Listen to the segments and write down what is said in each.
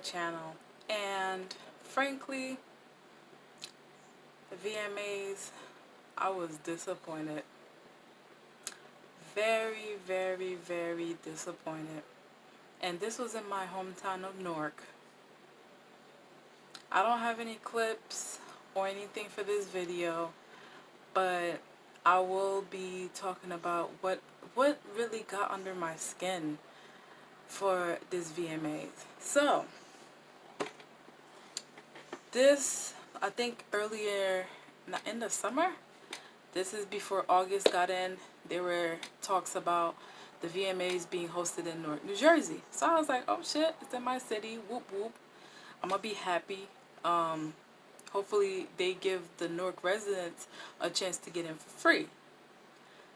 channel, and frankly, the VMAs, I was disappointed. Very, very, very disappointed. And this was in my hometown of Newark. I don't have any clips or anything for this video, but I will be talking about what really got under my skin for this VMAs. So, this, I think earlier in the summer, this is before August got in, there were talks about the VMAs being hosted in Newark, New Jersey. So I was like, oh shit, it's in my city, whoop whoop. I'm gonna be happy. Hopefully they give the Newark residents a chance to get in for free.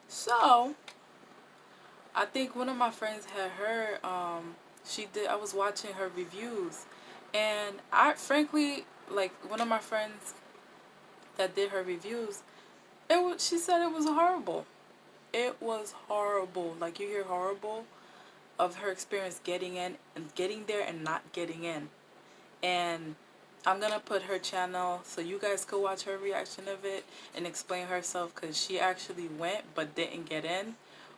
So I think one of my friends had her, I was watching her reviews, and I frankly, like, one of my friends that did her reviews, she said it was horrible. It was horrible. Like, you hear horrible of her experience getting in and getting there and not getting in. And I'm gonna put her channel so you guys could watch her reaction of it and explain herself, because she actually went but didn't get in.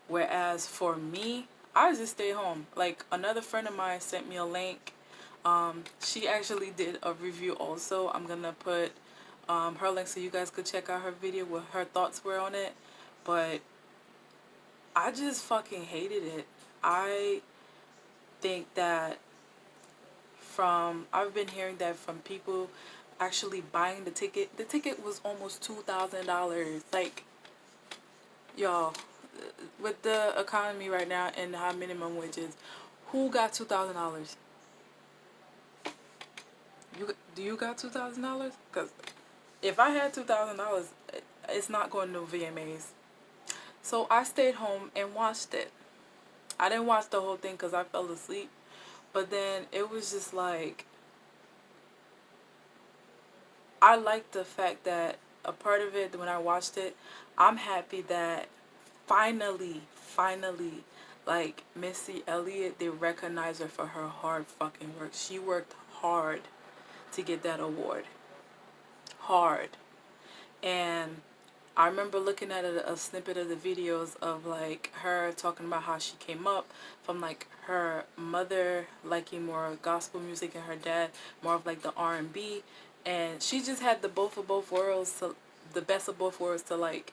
Whereas for me, I just stayed home. Like, another friend of mine sent me a link. She actually did a review also. I'm gonna put her link so you guys could check out her video, what her thoughts were on it. But I just fucking hated it. I think that I've been hearing that from people actually buying the ticket. The ticket was almost $2,000. Like, y'all, with the economy right now and how minimum wage is, who got $2,000? Do you got $2,000? Because if I had $2,000, it's not going to VMAs. So I stayed home and watched it. I didn't watch the whole thing because I fell asleep. But then it was just like, I liked the fact that a part of it, when I watched it, I'm happy that finally, like, Missy Elliott, they recognize her for her hard fucking work. She worked hard to get that award. Hard. And I remember looking at a snippet of the videos of, like, her talking about how she came up from, like, her mother liking more gospel music and her dad more of, like, the R&B, and she just had the best of both worlds to like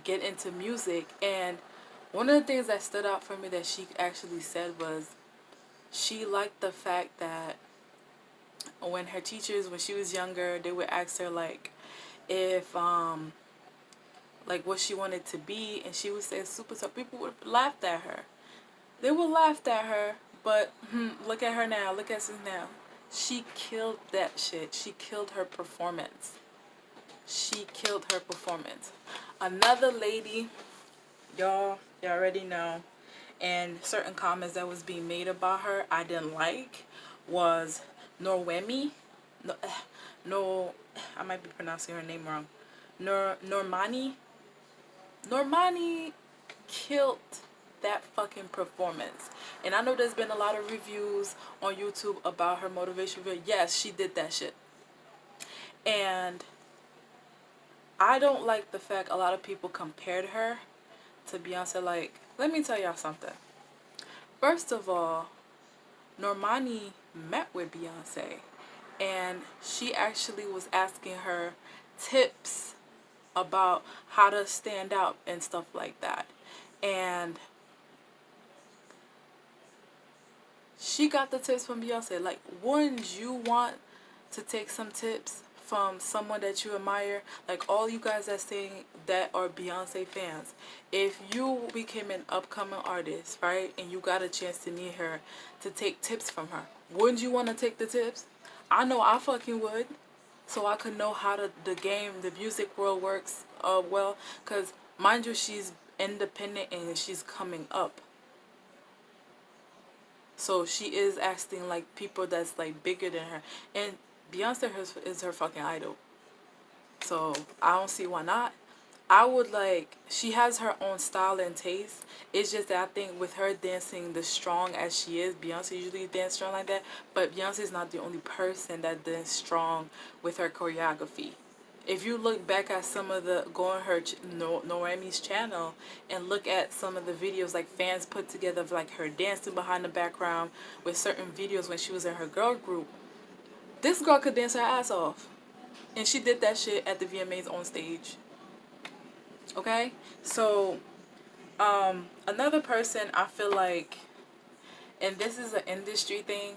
get into music. And one of the things that stood out for me that she actually said was she liked the fact that when her teachers, when she was younger, they would ask her, like, if like what she wanted to be, and she would say superstar. People would laugh at her. They would laugh at her, but look at her now. Look at her now. She killed that shit. She killed her performance. She killed her performance. Another lady, y'all already know, and certain comments that was being made about her I didn't like, was Norwemi. No, I might be pronouncing her name wrong. Normani killed that fucking performance. And I know there's been a lot of reviews on YouTube about her motivation video. Yes, she did that shit. And I don't like the fact a lot of people compared her to Beyonce. Like, let me tell y'all something. First of all, Normani met with Beyonce, and she actually was asking her tips about how to stand out and stuff like that. And she got the tips from Beyonce. Like, wouldn't you want to take some tips from someone that you admire? Like, all you guys that saying that are Beyonce fans, if you became an upcoming artist, right, and you got a chance to meet her, to take tips from her, wouldn't you want to take the tips? I know I fucking would, so I could know how the music world works well. Because, mind you, she's independent and she's coming up. So she is asking, like, people that's, like, bigger than her. And Beyonce is her fucking idol. So I don't see why not. I would like, she has her own style and taste. It's just that I think with her dancing the strong as she is, Beyonce usually dance strong like that, but Beyonce is not the only person that dance strong with her choreography. If you look back at some of the, go on her Noemi's channel and look at some of the videos like fans put together of like her dancing behind the background with certain videos when she was in her girl group, this girl could dance her ass off. And she did that shit at the VMAs on stage. Okay? So, another person I feel like, and this is an industry thing,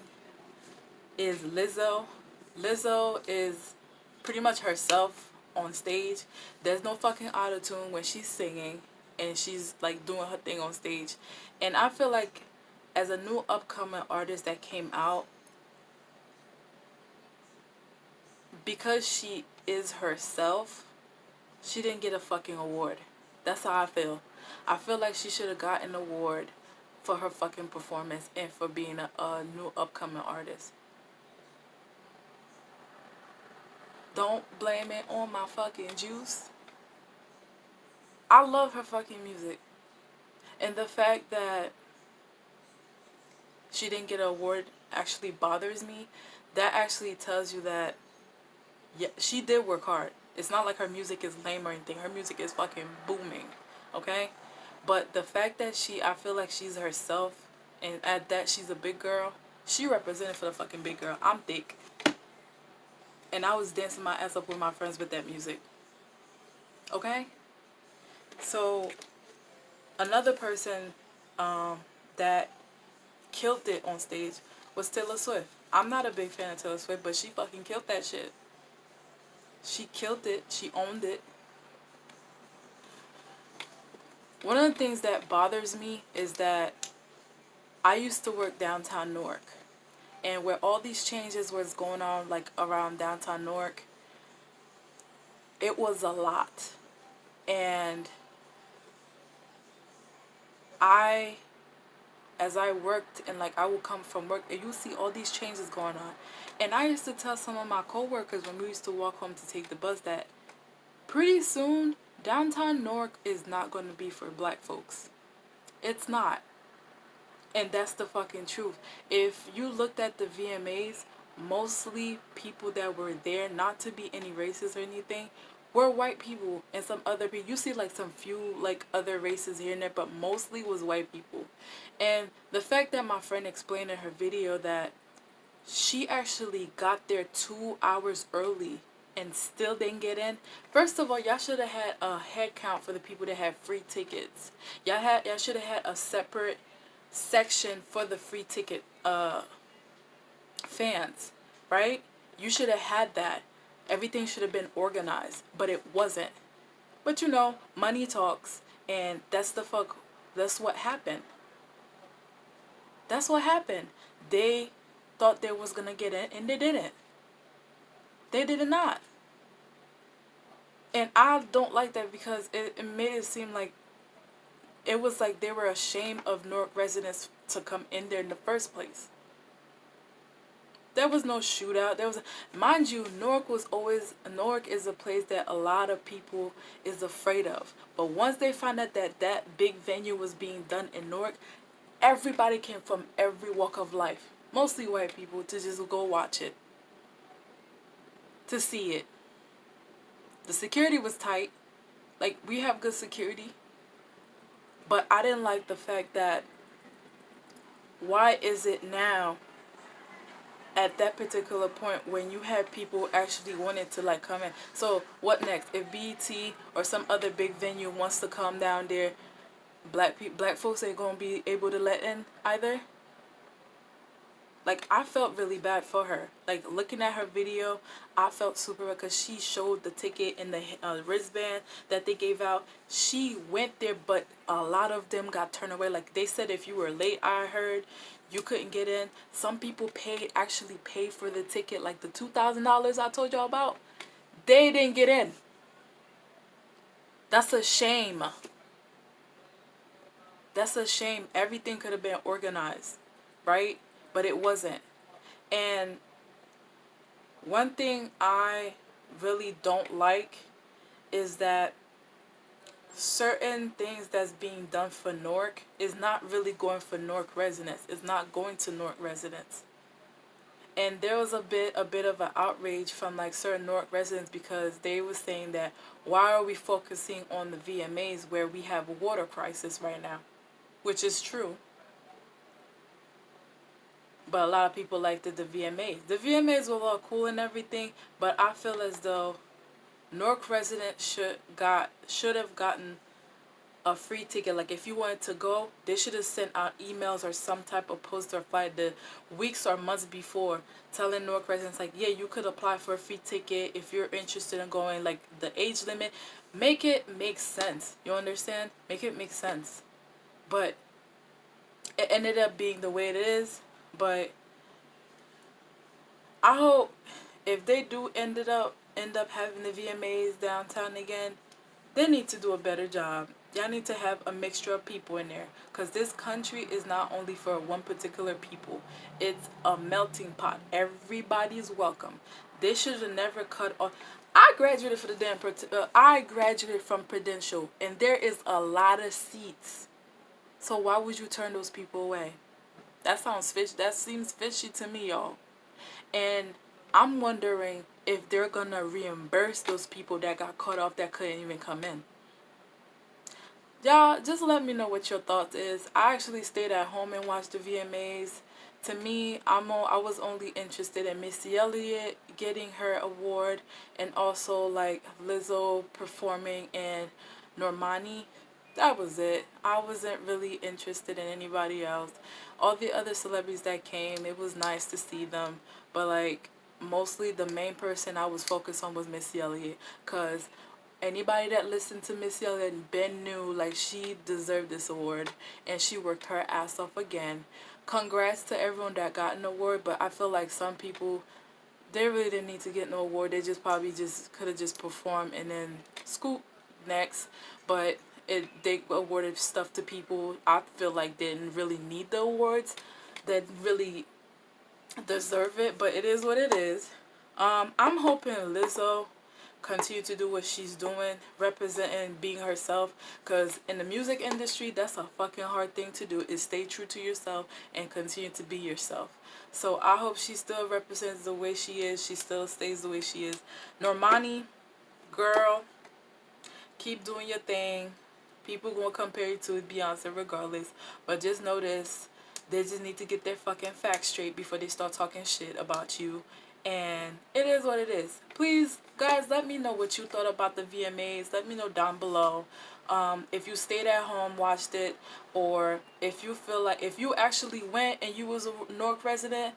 is Lizzo. Lizzo is pretty much herself on stage. There's no fucking auto-tune when she's singing and she's like doing her thing on stage. And I feel like as a new upcoming artist that came out, because she is herself, she didn't get a fucking award. That's how I feel. I feel like she should have got an award for her fucking performance and for being a new upcoming artist. Don't blame it on my fucking juice. I love her fucking music. And the fact that she didn't get an award actually bothers me. That actually tells you that, yeah, she did work hard. It's not like her music is lame or anything. Her music is fucking booming. Okay? But the fact that I feel like she's herself, and at that she's a big girl, she represented for the fucking big girl. I'm thick. And I was dancing my ass up with my friends with that music. Okay? So, another person that killed it on stage was Taylor Swift. I'm not a big fan of Taylor Swift, but she fucking killed that shit. She killed it. She owned it. One of the things that bothers me is that I used to work downtown Newark. And where all these changes was going on, like around downtown Newark, it was a lot. And as I worked and like I would come from work and you see all these changes going on. And I used to tell some of my coworkers when we used to walk home to take the bus that pretty soon downtown Newark is not going to be for black folks. It's not. And that's the fucking truth. If you looked at the VMAs, mostly people that were there, not to be any racist or anything, were white people and some other people. You see like some few like other races here and there, but mostly was white people. And the fact that my friend explained in her video that she actually got there 2 hours early and still didn't get in. First of all, y'all should have had a head count for the people that had free tickets. Y'all should have had a separate section for the free ticket fans, right? You should have had that. Everything should have been organized, but it wasn't. But you know, money talks, and that's what happened. That's what happened. They thought they was gonna get in, and they didn't. They did not. And I don't like that because it made it seem like it was like they were ashamed of Newark residents to come in there in the first place. There was no shootout. Mind you, Newark is a place that a lot of people is afraid of. But once they found out that big venue was being done in Newark, everybody came from every walk of life, mostly white people, to just go watch it, to see it. The security was tight. Like, we have good security. But I didn't like the fact that, why is it now at that particular point when you have people actually wanting to like come in? So what next? If BET or some other big venue wants to come down there, black folks ain't gonna be able to let in either. Like, I felt really bad for her. Like, looking at her video, I felt super bad because she showed the ticket and the wristband that they gave out. She went there, but a lot of them got turned away. Like, they said if you were late, I heard, you couldn't get in. Some people actually paid for the ticket, like the $2,000 I told y'all about. They didn't get in. That's a shame. That's a shame. Everything could have been organized, right? But it wasn't. And one thing I really don't like is that certain things that's being done for Newark is not really going for Newark residents. It's not going to Newark residents. And there was a bit of an outrage from like certain Newark residents because they were saying that why are we focusing on the VMAs where we have a water crisis right now, which is true. But a lot of people liked the VMAs. The VMAs were all cool and everything, but I feel as though Newark residents should have gotten a free ticket. Like if you wanted to go, they should have sent out emails or some type of post or flyer the weeks or months before telling Newark residents like, yeah, you could apply for a free ticket if you're interested in going. Like the age limit, make it make sense. You understand? Make it make sense. But it ended up being the way it is. But I hope if they do end up having the VMAs downtown again, they need to do a better job. Y'all need to have a mixture of people in there. Because this country is not only for one particular people. It's a melting pot. Everybody's welcome. They should have never cut off. I graduated for the I graduated from Prudential. And there is a lot of seats. So why would you turn those people away? That sounds fish. That seems fishy to me, y'all. And I'm wondering if they're gonna reimburse those people that got cut off that couldn't even come in. Y'all, just let me know what your thoughts is. I actually stayed at home and watched the VMAs. To me, I was only interested in Missy Elliott getting her award and also like Lizzo performing and Normani. That was it. I wasn't really interested in anybody else. All the other celebrities that came, it was nice to see them. But like mostly the main person I was focused on was Missy Elliott. Because anybody that listened to Missy Elliott been knew like she deserved this award. And she worked her ass off again. Congrats to everyone that got an award. But I feel like some people, they really didn't need to get no award. They just probably just could have just performed and then scoop next. But they awarded stuff to people I feel like didn't really need the awards, that really deserve it. But it is what it is. I'm hoping Lizzo continue to do what she's doing, representing, being herself, because in the music industry that's a fucking hard thing to do, is stay true to yourself and continue to be yourself. So I hope she still represents the way she is, she still stays the way she is. Normani, girl, keep doing your thing. People gonna compare you to Beyonce regardless. But just know this. They just need to get their fucking facts straight before they start talking shit about you. And it is what it is. Please, guys, let me know what you thought about the VMAs. Let me know down below. If you stayed at home, watched it, or if you feel like, if you actually went and you was a Newark resident,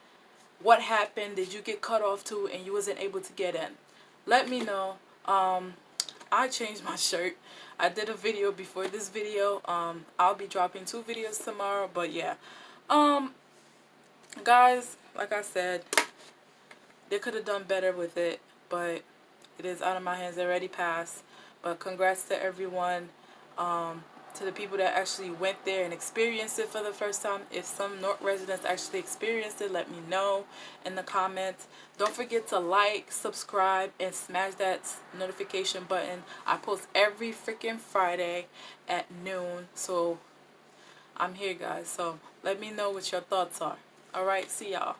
what happened? Did you get cut off too and you wasn't able to get in? Let me know. I changed my shirt. I did a video before this video. I'll be dropping 2 videos tomorrow. But yeah. Guys, like I said, they could have done better with it. But it is out of my hands. It already passed. But congrats to everyone. To the people that actually went there and experienced it for the first time. If some North residents actually experienced it, let me know in the comments. Don't forget to like, subscribe, and smash that notification button. I post every freaking Friday at noon. So I'm here, guys. So let me know what your thoughts are. Alright, see y'all.